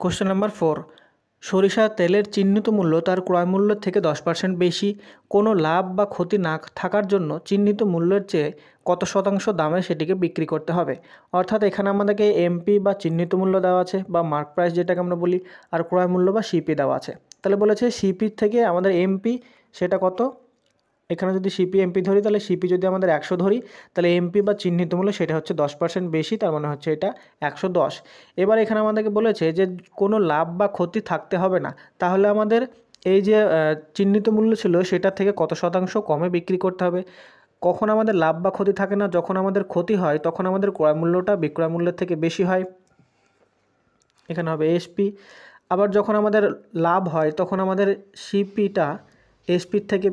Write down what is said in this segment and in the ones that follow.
Question number 4, সরিষার তেলের চিহ্নিত মূল্য তার ক্রয় মূল্যের থেকে 10% বেশি। কোনো লাভ বা ক্ষতি না থাকার জন্য চিহ্নিত মূল্যের চেয়ে কত শতাংশ দামে সেটিকে বিক্রি করতে হবে। অর্থাৎ এখানে আমাদেরকে এমপি বা চিহ্নিত মূল্য দেওয়া আছে বা মার্ক প্রাইস যেটাকে আমরা বলি, আর ক্রয় মূল্য বা সিপি দেওয়া আছে। তাহলে বলেছে সিপির থেকে আমাদের এমপি সেটা কত, এখানে যদি সিপি এমপি ধরি তাহলে সিপি যদি আমাদের 100 ধরি তাহলে এমপি বা চিহ্নিত মূল্য সেটা হচ্ছে 10% বেশি, তার মানে হচ্ছে এটা 110। এবার এখানে আমাদেরকে বলেছে যে কোনো লাভ বা ক্ষতি থাকতে হবে না, তাহলে আমাদের এই যে চিহ্নিত মূল্য ছিল সেটা থেকে কত শতাংশ কমে বিক্রি করতে হবে। কখন আমাদের লাভ বা ক্ষতি থাকে না, যখন আমাদের ক্ষতি হয় তখন আমাদের ক্রয় মূল্যটা বিক্রয় মূল্যের থেকে বেশি হয়, এখানে হবে এসপি। আবার যখন আমাদের লাভ হয় তখন আমাদের সিপিটা এসপির থেকে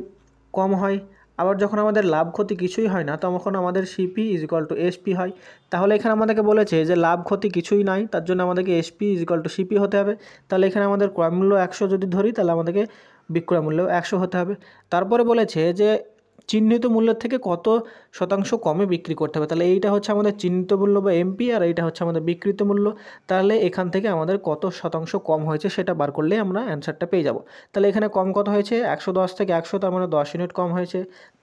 কম হয়। আবার যখন আমাদের লাভ ক্ষতি কিছুই হয় না তখন আমাদের CP is equal to SP হয়। তাহলে এখানে আমাদেরকে বলেছে যে লাভ ক্ষতি কিছুই নাই, তার জন্য আমাদেরকে SP is equal to CP হতে হবে। তাহলে এখানে আমাদের ক্রয় মূল্য 100 যদি ধরি তাহলে আমাদেরকে বিক্রয় মূল্য 100 হতে হবে। তারপরে বলেছে যে চিহ্নিত মূল্যের থেকে কত শতাংশ কমে বিক্রি করতে হবে। তাহলে এইটা হচ্ছে আমাদের চিহ্নিত মূল্য বা এমপি, আর এইটা হচ্ছে আমাদের বিক্রিত মূল্য। তাহলে এখান থেকে আমাদের কত শতাংশ কম হয়েছে সেটা বার করলে আমরা অ্যান্সারটা পেয়ে যাব। তাহলে এখানে কম কত হয়েছে, 110 থেকে 100, তার মানে 10 ইউনিট কম হয়েছে।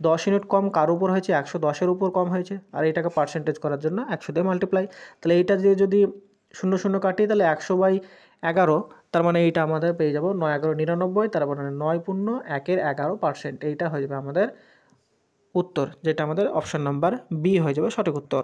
10 ইউনিট কম কার উপর হয়েছে, 110-এর উপর কম হয়েছে। আর এটাকে পার্সেন্টেজ করার জন্য 100 দিয়ে মাল্টিপ্লাই। তাহলে এইটা দিয়ে যদি 0 0 কাটি তাহলে 100/11, তার মানে এইটা আমাদের পেয়ে যাব 9-11-99, তার মানে 9.1-11%। এইটা হয়ে যাবে আমাদের উত্তর, যেটা আমাদের অপশন নাম্বার বি হয়ে যাবে সঠিক উত্তর।